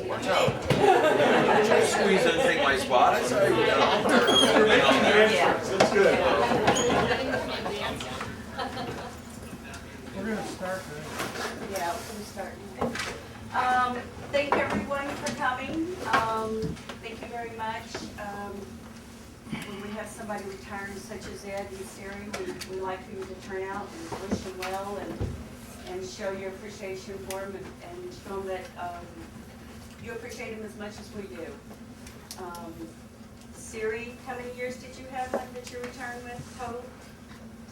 Watch out. Just squeeze in and take my spot. That's how you know. Yeah. That's good. We're gonna start today. Yeah, we'll start. Thank everyone for coming. Thank you very much. When we have somebody retiring such as Ed and Seri, we like for you to turn out and wish them well and show your appreciation for them and show them that you appreciate them as much as we do. Seri, how many years did you have that you're retiring with total?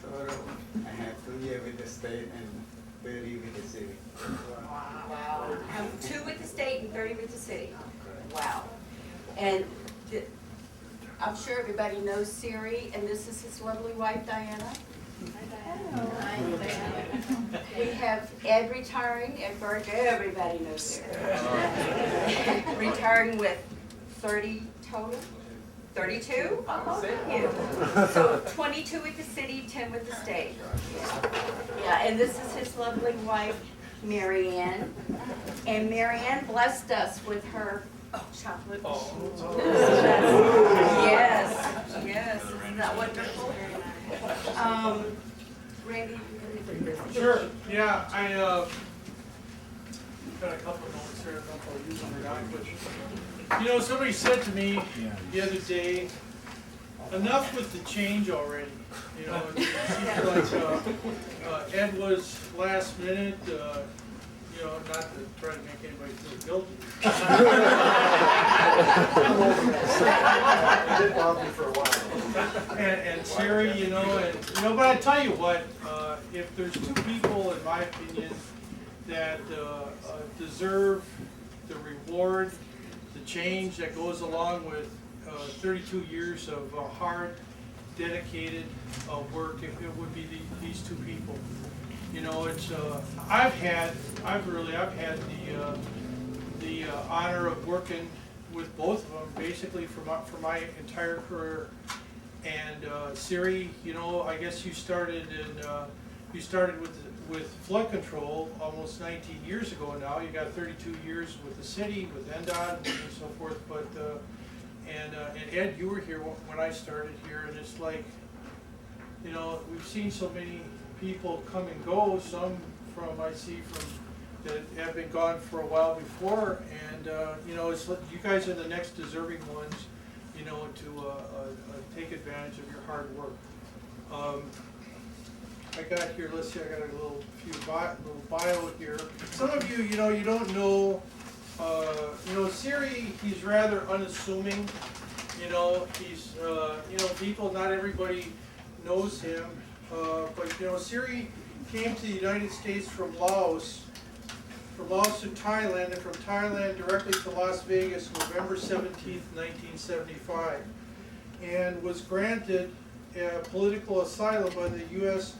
Total, I had 2 years with the state and 30 with the city. Wow. 2 with the state and 30 with the city. Wow. And I'm sure everybody knows Seri, and this is his lovely wife, Diana. We have Ed retiring, Ed Burke, everybody knows Seri. Retiring with 30 total? 32? Yeah. So 22 with the city, 10 with the state. Yeah, and this is his lovely wife, Mary Ann. And Mary Ann blessed us with her chocolate machine. Yes, yes, isn't that wonderful? Randy? Sure, yeah, I got a couple of notes here, I don't know if I'll use them or not, but, you know, somebody said to me the other day, enough with the change already. You know, it seems like Ed was last minute, you know, not to try to make anybody feel guilty. It did bother me for a while. And Seri, you know, but I tell you what, if there's 2 people, in my opinion, that deserve the reward, the change that goes along with 32 years of hard, dedicated work, it would be these 2 people. You know, it's I've had the honor of working with both of them basically for my entire career. And Seri, you know, I guess you started with flood control almost 19 years ago now. You got 32 years with the city, with NDOT and so forth. But and Ed, you were here when I started here, and it's like, you know, we've seen so many people come and go. Some I see that have been gone for a while before, and you know, it's you guys are the next deserving ones, you know, to take advantage of your hard work. I got here, let's see, I got a little bio here. Some of you, you know, you don't know, you know, Seri, he's rather unassuming. You know, he's, you know, not everybody knows him, but you know, Seri came to the United States from Laos to Thailand, and from Thailand directly to Las Vegas, November 17th, 1975, and was granted political asylum by the U.S.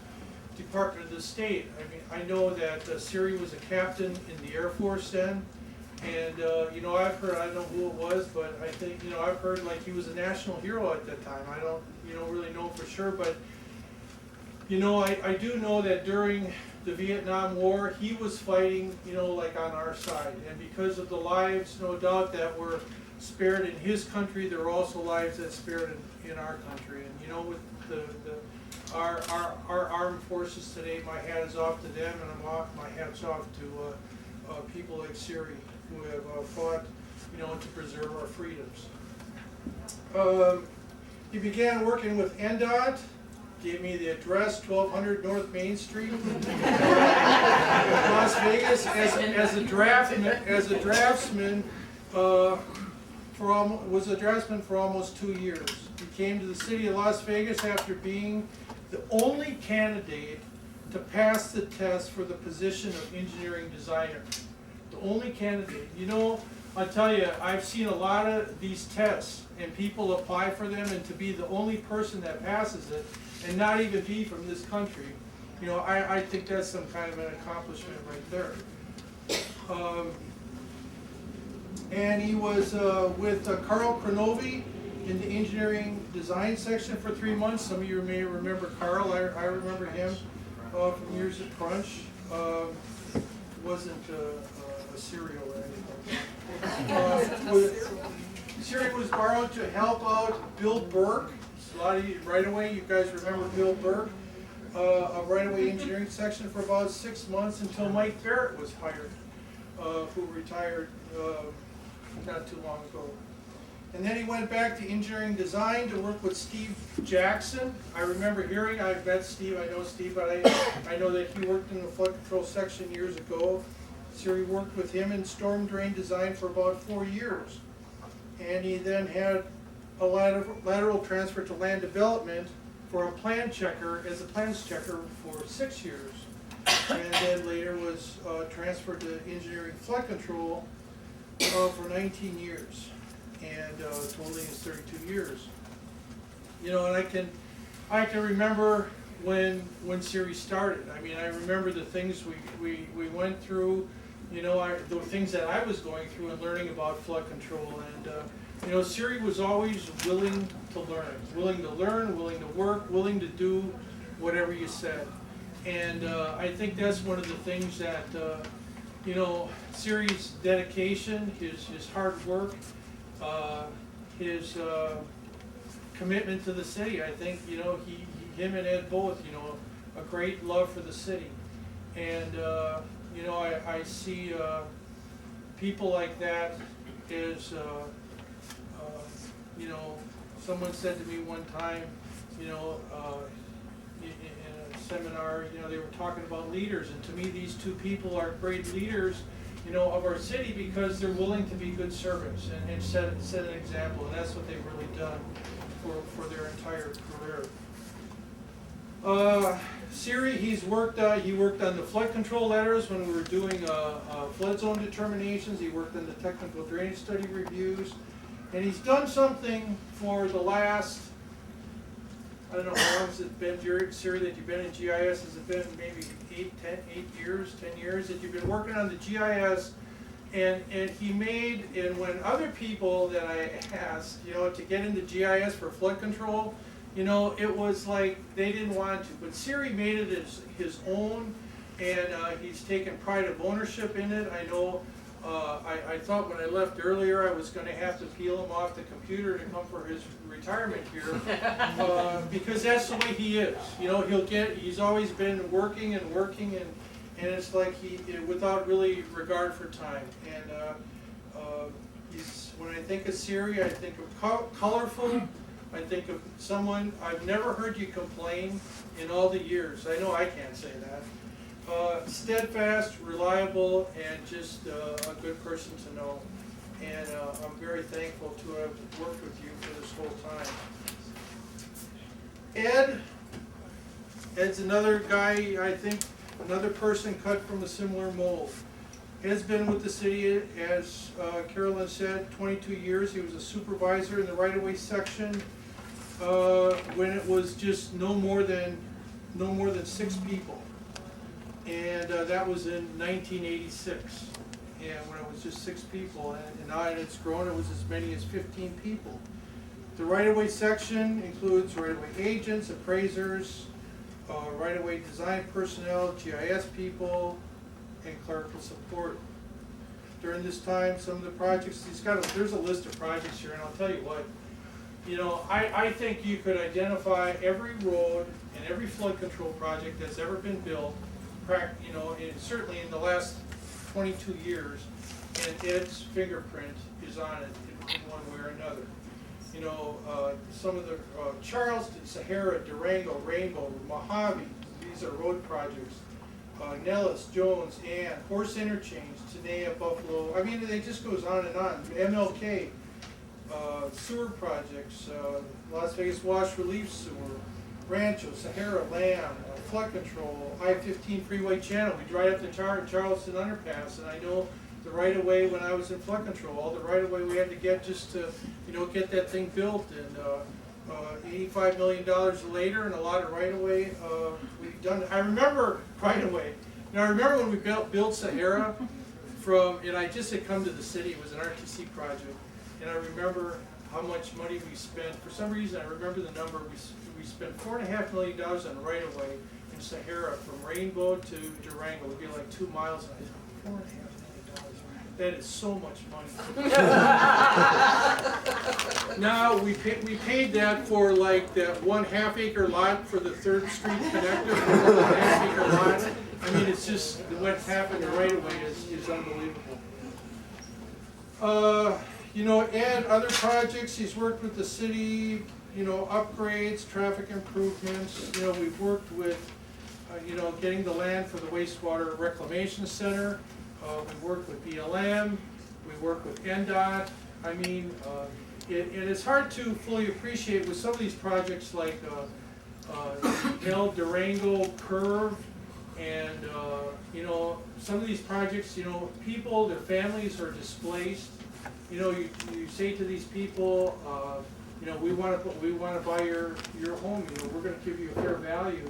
Department of the State. I mean, I know that Seri was a captain in the Air Force then, and you know, I've heard, I don't know who it was, but I think, you know, I've heard like he was a national hero at that time. I don't, you know, really know for sure, but you know, I do know that during the Vietnam War, he was fighting, you know, like on our side, and because of the lives, no doubt, that were spared in his country, there were also lives that spared in our country. And you know, with our armed forces today, my hat is off to them, and my hat's off to people like Seri, who have fought, you know, to preserve our freedoms. He began working with NDOT. Gave me the address, 1200 North Main Street, Las Vegas, as a draftsman was a draftsman for almost 2 years. He came to the city of Las Vegas after being the only candidate to pass the test for the position of engineering designer. The only candidate. You know, I tell you, I've seen a lot of these tests, and people apply for them, and to be the only person that passes it, and not even be from this country, you know, I think that's some kind of an accomplishment right there. And he was with Carl Cronovi in the engineering design section for 3 months. Some of you may remember Carl. I remember him from years at Crunch. Wasn't a cereal or anything. Seri was borrowed to help out Bill Burke. A lot of you, right away, you guys remember Bill Burke, a right-of-way engineering section for about 6 months until Mike Barrett was hired, who retired not too long ago. And then he went back to engineering design to work with Steve Jackson. I remember hearing, I've met Steve, I know Steve, but I know that he worked in the flood control section years ago. Seri worked with him in storm drain design for about 4 years. And he then had a lateral transfer to land development for a plan checker, as a plans checker for 6 years. And then later was transferred to engineering flood control for 19 years. And totaling is 32 years. You know, and I can remember when Seri started. I mean, I remember the things we went through, you know, the things that I was going through and learning about flood control. And you know, Seri was always willing to learn, willing to work, willing to do whatever you said. And I think that's one of the things that, you know, Seri's dedication, his hard work, his commitment to the city. I think, you know, him and Ed both, you know, a great love for the city. And, you know, I see people like that as, you know, someone said to me one time, you know, in a seminar, you know, they were talking about leaders, and to me these two people are great leaders, you know, of our city, because they're willing to be good servants and set an example, and that's what they've really done for their entire career. Seri, he worked on the flood control letters when we were doing flood zone determinations. He worked on the technical drainage study reviews, and he's done something for the last, I don't know how long has it been, Seri, that you've been in GIS? Has it been maybe 10 years that you've been working on the GIS? And he made, and when other people that I asked, you know, to get into GIS for flood control, you know, it was like they didn't want to. But Seri made it as his own, and he's taken pride of ownership in it. I know, I thought when I left earlier I was going to have to peel him off the computer to come for his retirement here, because that's the way he is. You know, he's always been working, and it's like without really regard for time. And when I think of Seri, I think of colorful. I think of someone, I've never heard you complain in all the years. I know I can't say that. Steadfast, reliable, and just a good person to know. And I'm very thankful to have worked with you for this whole time. Ed's another guy, I think, another person cut from a similar mold. Ed's been with the city, as Carolyn said, 22 years. He was a supervisor in the right-of-way section when it was just no more than 6 people. And that was in 1986, and when it was just 6 people, and now it's grown, it was as many as 15 people. The right-of-way section includes right-of-way agents, appraisers, right-of-way design personnel, GIS people, and clerical support. During this time, some of the projects, there's a list of projects here, and I'll tell you what, you know, I think you could identify every road and every flood control project that's ever been built, you know, certainly in the last 22 years, and Ed's fingerprint is on it in one way or another. You know, some of the Charleston, Sahara, Durango, Rainbow, Mojave, these are road projects. Nellis, Jones, Ann, Horse Interchange, Tenaya, Buffalo. I mean, it just goes on and on. MLK, sewer projects, Las Vegas Wash Relief Sewer, Rancho, Sahara, Lamb, flood control, I-15 freeway channel. We drive up the Charleston underpass, and I know the right-of-way when I was in flood control, all the right-of-way we had to get just to, you know, get that thing built. And $85 million later, and a lot of right-of-way we've done. I remember right-of-way. Now I remember when we built Sahara and I just had come to the city. It was an RTC project, and I remember how much money we spent. For some reason, I remember the number. We spent $4.5 million on right-of-way in Sahara from Rainbow to Durango. It would be like 2 miles. And I thought, $4.5 million. That is so much money. Now, we paid that for like that 1/2 acre lot for the 3rd Street connector, for the 1/2 acre lot. I mean, it's just, what's happened right away is unbelievable. You know, Ed, other projects, he's worked with the city, you know, upgrades, traffic improvements. You know, we've worked with, you know, getting the land for the wastewater reclamation center. We worked with BLM, we worked with NDOT. I mean, it is hard to fully appreciate with some of these projects like El Durango Curve and, you know, some of these projects, you know, people, their families are displaced. You know, you say to these people, you know, we want to buy your home, you know, we're going to give you a fair value.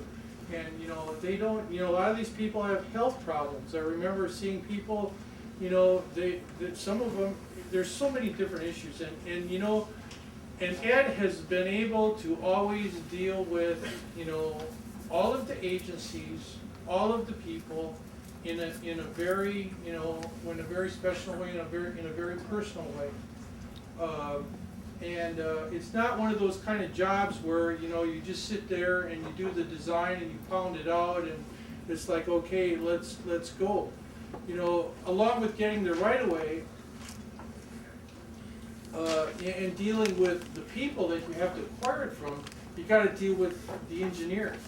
And, you know, they don't, you know, a lot of these people have health problems. I remember seeing people, you know, some of them, there's so many different issues. And you know, and Ed has been able to always deal with, you know, all of the agencies, all of the people in a very, you know, in a very special way, in a very personal way. It's not one of those kind of jobs where, you know, you just sit there and you do the design and you pound it out and it's like, okay, let's go. You know, along with getting the right of way and dealing with the people that you have to acquire it from, you got to deal with the engineers.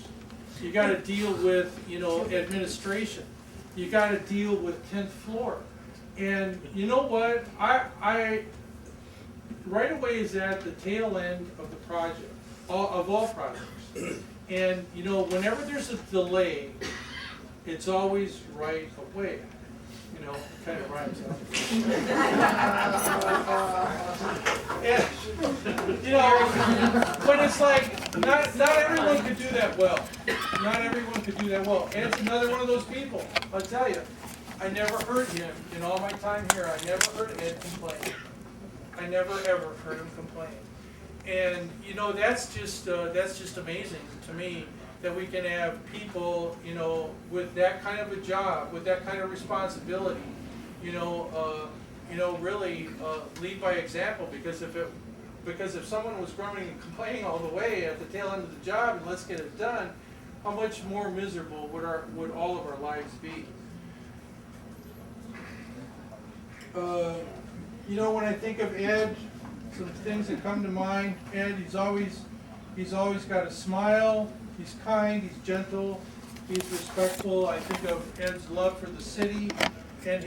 You got to deal with, you know, administration. You got to deal with 10th floor. And you know what? Right away is at the tail end of the project, of all projects. And you know, whenever there's a delay, it's always right away. You know, it kind of rhymes out. And, you know, but it's like, not everyone could do that well. Not everyone could do that well. And it's another one of those people, I'll tell you. I never heard him, in all my time here, I never heard Ed complain. I never ever heard him complain. And you know, that's just amazing to me that we can have people, you know, with that kind of a job, with that kind of responsibility, you know, really lead by example. Because if someone was grumbling and complaining all the way at the tail end of the job and let's get it done, how much more miserable would all of our lives be? You know, when I think of Ed, some things that come to mind. Ed, he's always got a smile. He's kind. He's gentle. He's respectful. I think of Ed's love for the city, and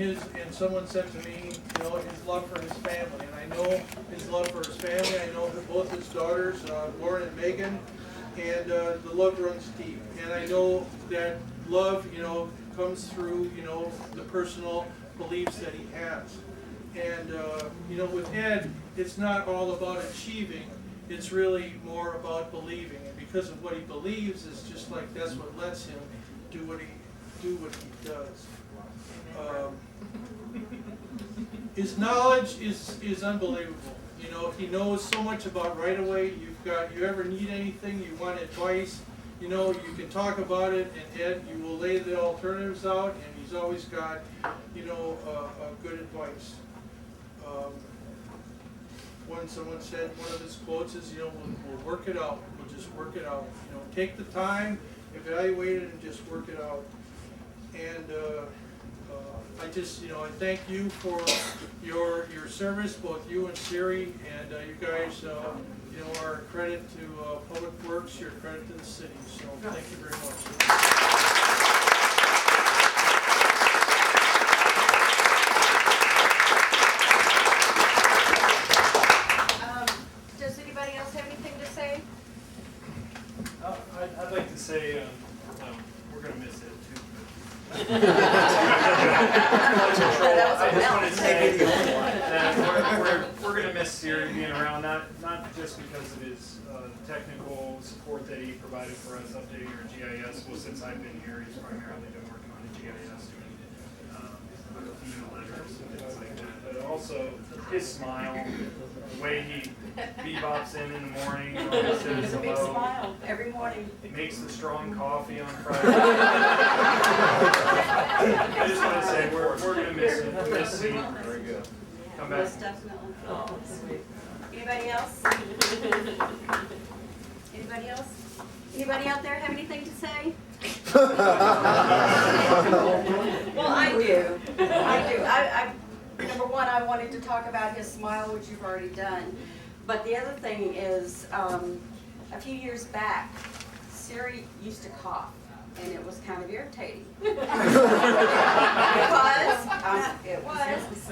someone said to me, you know, his love for his family. And I know his love for his family. I know that both his daughters, Lauren and Megan, and the love runs deep. And I know that love, you know, comes through, you know, the personal beliefs that he has. And, you know, with Ed, it's not all about achieving, it's really more about believing. And because of what he believes, it's just like that's what lets him do what he does. His knowledge is unbelievable. You know, he knows so much about right away. You ever need anything, you want advice, you know, you can talk about it, and Ed, you will lay the alternatives out, and he's always got, you know, good advice. When someone said, one of his quotes is, you know, we'll work it out. We'll just work it out. You know, take the time, evaluate it, and just work it out. And I just, you know, I thank you for your service, both you and Seri, and you guys, you know, are a credit to Public Works. You're a credit to the city. So thank you very much. I'd like to say we're going to miss it too. I just want to say that we're going to miss Seri being around, not just because of his technical support that he provided for us updating our GIS. Well, since I've been here, he's primarily been working on the GIS. letters and things like that. But also his smile, the way he bebops in the morning, and always says It's a big hello. smile every morning. Makes the strong coffee on Friday. I just want to say we're gonna miss him. We'll miss him. Very good. Come back. Most definitely. Anybody else? Anybody else? Anybody out there have anything to say? Well, I do. I number one, I wanted to talk about his smile, which you've already done. But the other thing is, a few years back, Seri used to cough, and it was kind of irritating. It was.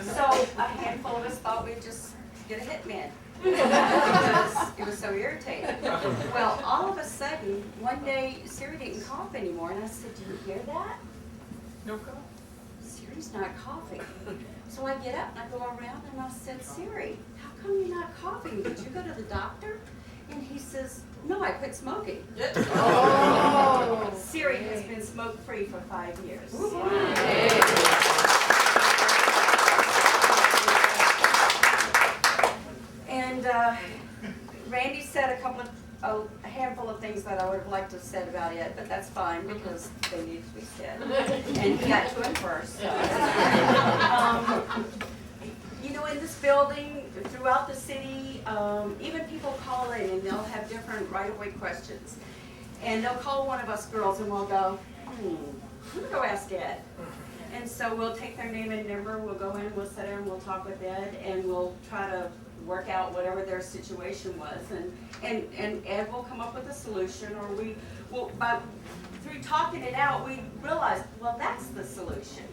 So a handful of us thought we'd just get a hitman. Because it was so irritating. Well, all of a sudden, one day, Seri didn't cough anymore, and I said, "Do you hear that? No cough. Seri's not coughing." So I get up and I go around and I said, "Seri, how come you're not coughing? Did you go to the doctor?" And he says, "No, I quit smoking." Oh. Seri has been smoke-free for 5 years. And Randy said a handful of things that I would have liked to have said about it, but that's fine because they need to be said. And he got to him first. You know, in this building, throughout the city, even people call in and they'll have different right-of-way questions. And they'll call one of us girls and we'll go, I'm gonna go ask Ed. And so we'll take their name and number, we'll go in, we'll sit there and we'll talk with Ed, and we'll try to work out whatever their situation was. And Ed will come up with a solution, or we will, through talking it out, we realize, well, that's the solution.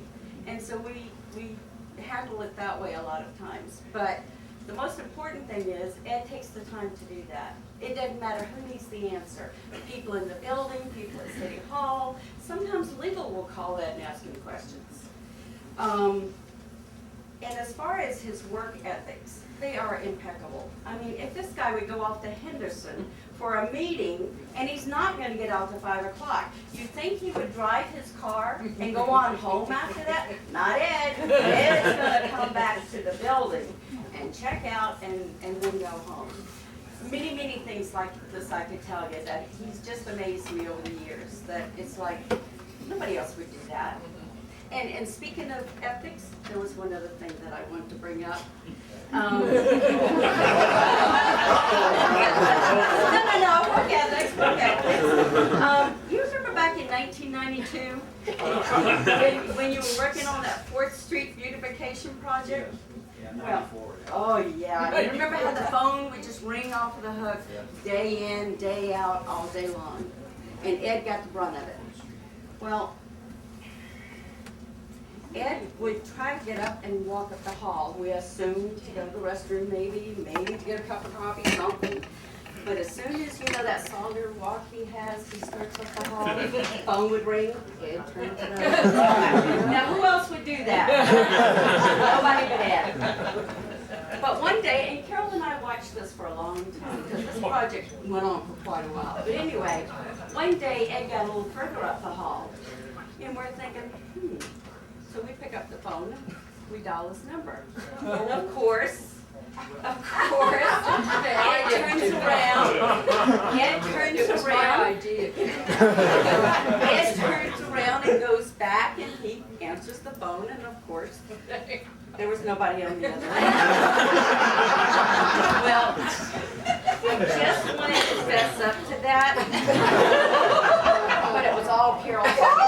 And so we handle it that way a lot of times. But the most important thing is Ed takes the time to do that. It doesn't matter who needs the answer. People in the building, people at City Hall, sometimes legal will call Ed and ask him questions. And as far as his work ethics, they are impeccable. I mean, if this guy would go off to Henderson for a meeting and he's not going to get out to 5 o'clock, you'd think he would drive his car and go on home after that? Not Ed. Ed's going to come back to the building and check out and then go home. Many, many things like this I could tell you that he's just amazed me over the years, that it's like nobody else would do that. And speaking of ethics, there was one other thing that I wanted to bring up. No, work ethics. You remember back in 1992 when you were working on that 4th Street beautification project? Well, oh yeah, you remember how the phone would just ring off of the hook day in, day out, all day long? And Ed got the brunt of it. Well, Ed would try to get up and walk up the hall. We assumed to go to the restroom maybe to get a cup of coffee, something. But as soon as, you know, that soldier walk he has, he starts up the hall, the phone would ring, Ed turns it on. Now who else would do that? Nobody but Ed. But one day, and Carol and I watched this for a long time, because this project went on for quite a while. But anyway, one day Ed got a little further up the hall, and we're thinking, So we pick up the phone, we dial his number. And of course, Ed turns around. Ed turns around and goes back and he answers the phone, and of course, there was nobody on the other end. Well, we just wanted to fess up to that, but it was all Carol's fault.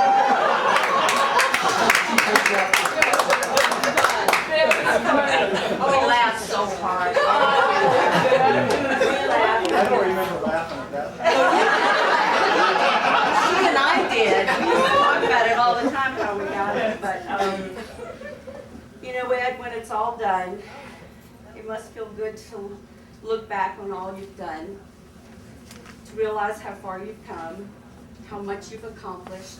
We laughed so hard. I don't remember laughing at that. She and I did. We used to talk about it all the time how we got it. But, you know, Ed, when it's all done, it must feel good to look back on all you've done, to realize how far you've come, how much you've accomplished,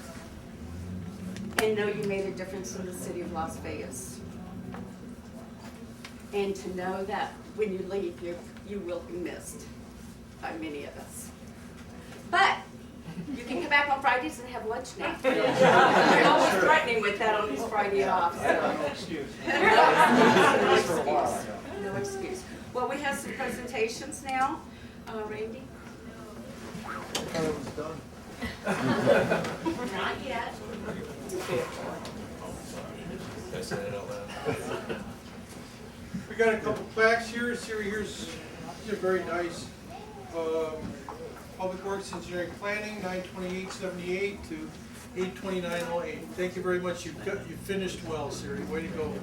and know you made a difference in the city of Las Vegas. And to know that when you leave, you will be missed by many of us. But You can come back on Fridays and have lunch now. You're always threatening with that on his Friday off, so. No excuse. No excuse. Well, we have some presentations now. Randy? Not yet. We got a couple plaques here. Siri, these are very nice. Public Works Engineering Planning, 9/28/78 to 8/29/08. Thank you very much. You finished well, Siri. Way to go.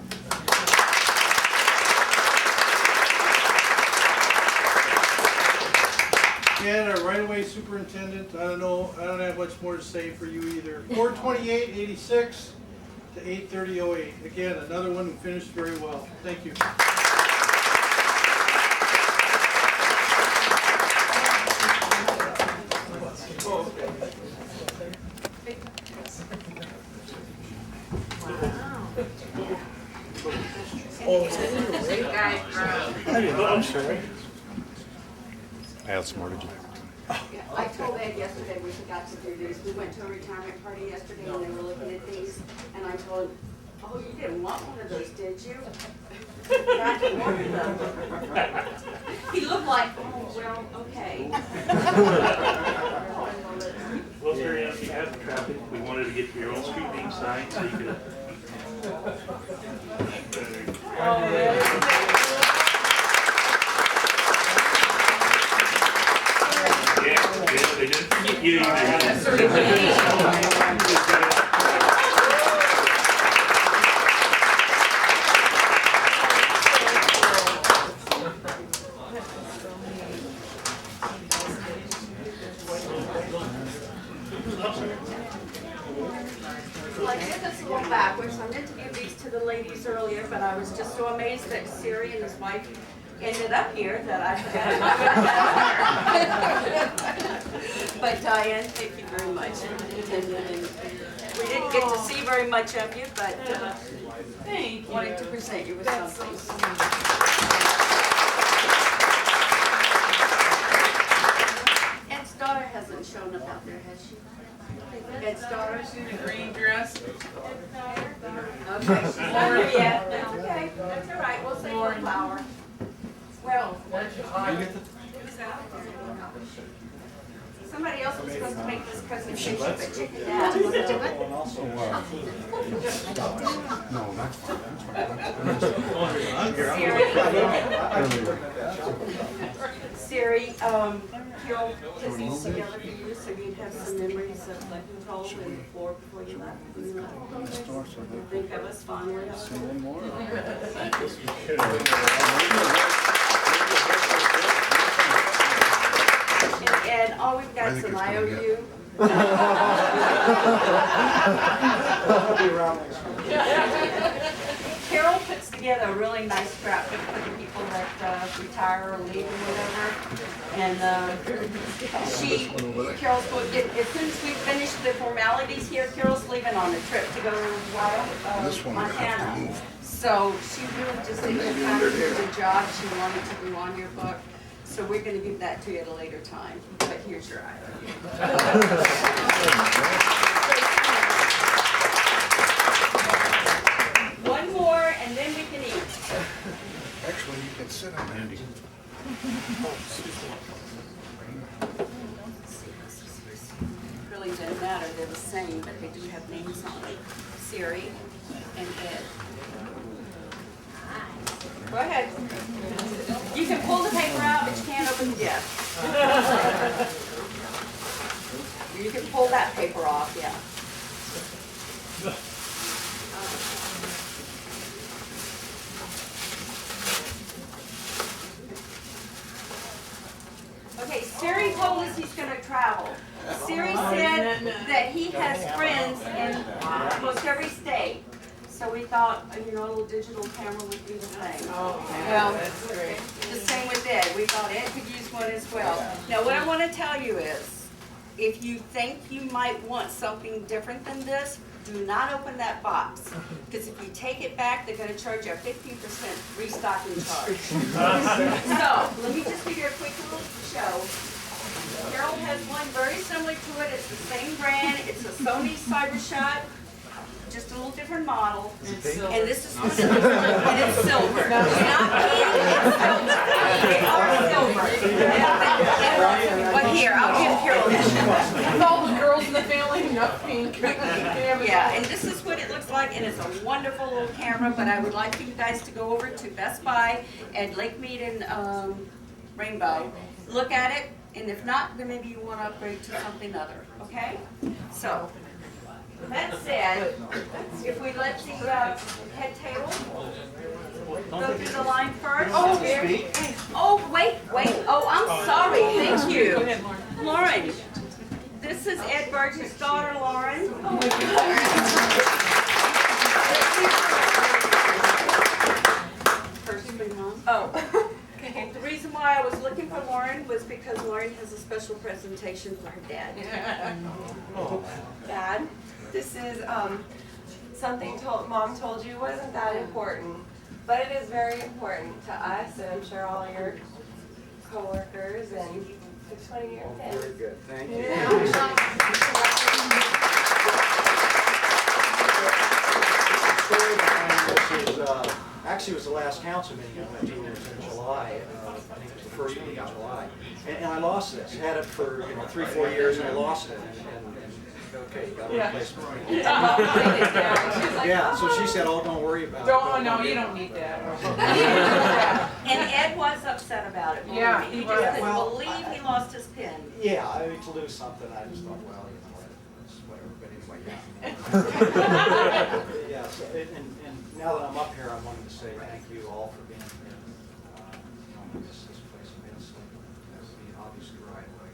And our right-of-way superintendent, I don't have much more to say for you either. 4/28/86 to 8/30/08. Again, another one who finished very well. Thank you. I'm sorry. I outsmarted you. Yeah, I told Ed yesterday we forgot to do these. We went to a retirement party yesterday and they were looking at these, and I told him, oh, you didn't want one of those, did you? I didn't want them. He looked like, oh, well, okay. Well, Seri, if you have traffic, we wanted to get your own street name sign so you could. Yeah, they did. You Well, I did this a little backwards. I meant to give these to the ladies earlier, but I was just so amazed that Siri and his wife ended up here that I forgot to put it on. But Diane, thank you very much. And we didn't get to see very much of you, but wanted to present you with something. Ed's daughter hasn't shown up out there, has she? Ed's daughter? In a green dress. Okay, she's not here yet. That's okay. That's all right. We'll save her flower. Well, somebody else was supposed to make this presentation, but chickened out. Want to do it? No, that's fine. Siri, Carol put these together for you so you'd have some memories of the control and the floor before you left. Think of us fondly. And all we've got is an IOU. Carol puts together a really nice scrapbook for the people that retire or leave or whatever. And Carol's going, as soon as we finish the formalities here, Carol's leaving on a trip to go to Montana. So she really just didn't have time to do the job she wanted to do on your book. So we're going to give that to you at a later time. But here's your IOU. One more, and then we can eat. Actually, you can sit on Andy. Really doesn't matter, they're the same, but they do have names on it. Siri and Ed. Go ahead. You can pull the paper out, but you can't open the gift. You can pull that paper off, yeah. Okay, Siri told us he's going to travel. Siri said that he has friends in almost every state. So we thought, a little digital camera would do the thing. Well, That's great. the same with Ed. We thought Ed could use one as well. Now, what I want to tell you is, if you think you might want something different than this, do not open that box. Because if you take it back, they're going to charge you a 15% restocking charge. So, let me just give you a quick little show. Carol has one very similar to it. It's the same brand. It's a Sony CyberShot, just a little different model. And this is and it's silver. It's not pink, it's silver. They are silver. But here, I'll give Carol this. With all the girls in the family, not pink. Yeah, and this is what it looks like, and it's a wonderful little camera, but I would like for you guys to go over to Best Buy at Lake Mead and Rainbow. Look at it, and if not, then maybe you want to upgrade to something other, okay? So, that said, if we let the head table go through the line first. Oh, wait. Oh, I'm sorry. Thank you. Lauren. This is Ed Burgess' daughter, Lauren. Oh, my God. First thing, Mom. Oh. Okay. The reason why I was looking for Lauren was because Lauren has a special presentation for her dad. Dad, this is something Mom told you wasn't that important, but it is very important to us, and I'm sure all your coworkers and the 20-year kids. Very good, thank you. Actually, it was the last council meeting I went to in July. I think it was the first meeting in July. And I lost this. Had it for 3-4 years, and I lost it. Okay, you got a replacement. Yeah, so she said, "Oh, don't worry about it." Oh, no, you don't need that. Yeah. And Ed was upset about it. Yeah, He he just was. couldn't believe he lost his pen. Yeah, I mean, to lose something, I just thought, well, you know what, it's whatever. But anyway, yeah. Yeah. So, and now that I'm up here, I wanted to say thank you all for being here. This place immensely. That's the obviously right way.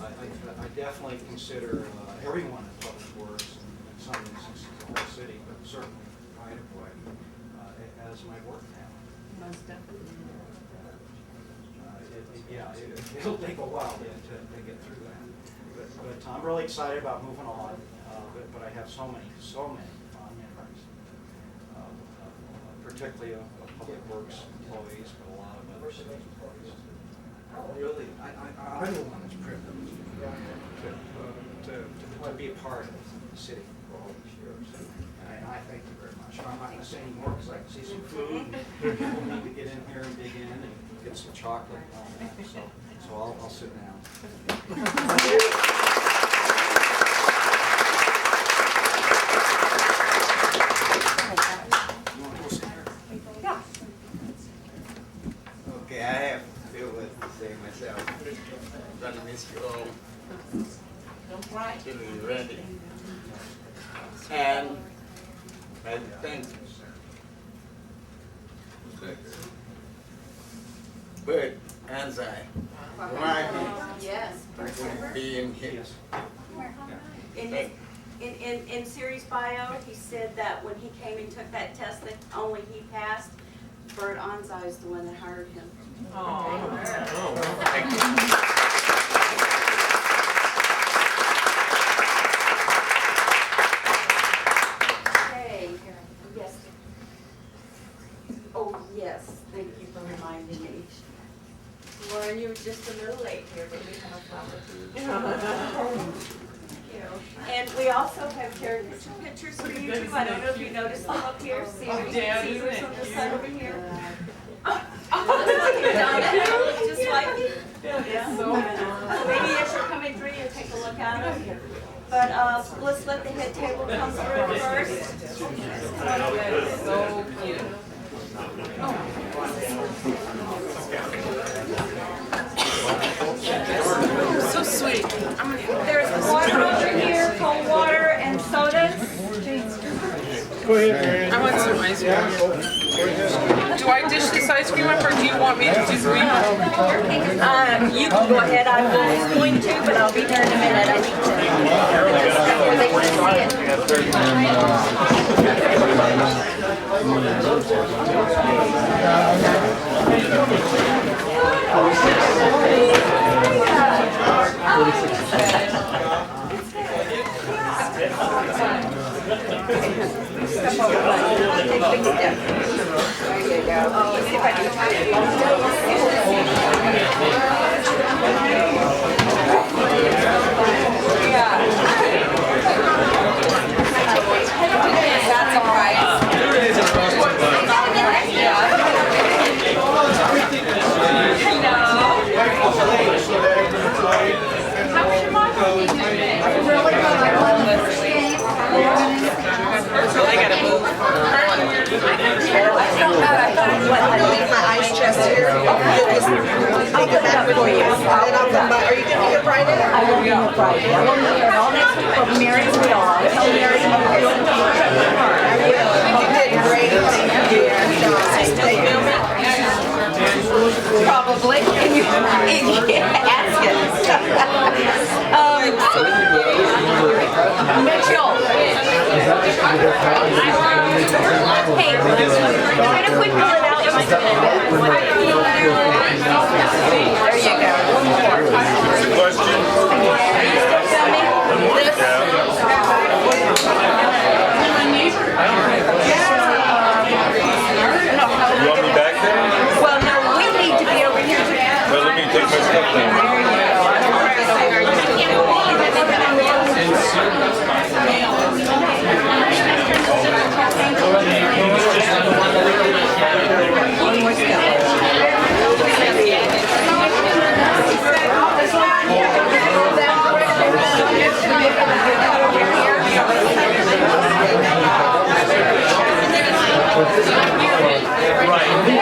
I definitely consider everyone in public works, and in some instances the whole city, but certainly right of way, as my work family. Most definitely. It'll take a while to get through that. But I'm really excited about moving on. But I have so many fond memories, particularly of public works employees, but a lot of other city employees. Really, I'm the one that's privileged to be a part of the city for all these years. And I thank you very much. I'm not going to say any more because I can see some food. People need to get in here and dig in and get some chocolate and all that. So I'll sit down. Okay, I have a few words to say myself. I'm gonna miss you all. Don't cry. Till you're ready. And I thank But as I remind Yes. you, being here. In Siri's bio, he said that when he came and took that test that only he passed, Bert Onzai is the one that hired him. Okay. Yes. Oh, yes. Thank you for reminding me. Lauren, you were just a little late here, but we have a flower for you. And we also have caricature pictures for you too. I don't know if you noticed them up here. See, Caesar's on the side over here. You've done it. Just like you. Yeah. Maybe as you're coming through, you take a look at them. But let's let the head table come through first. So cute. So sweet. There's water over here, cold water and sodas. Go ahead, Marion. I want some ice cream. Do I dish this ice cream up, or do you want me to do cream? You can go ahead. I was going to, but I'll be there in a minute. I need to. Before they can There you go. Friday. I won't be here all next week, but Mary will. I'll tell Mary you will. You did great. Thank you, dear. Probably. And you ask it. Mitchell. Hey, try to quick pull it out. There you go. One more. Question? Tell me this. You want me back there? Well, no, we need to be over here together. Well, let me take my stuff There down. you go. One more step. Right.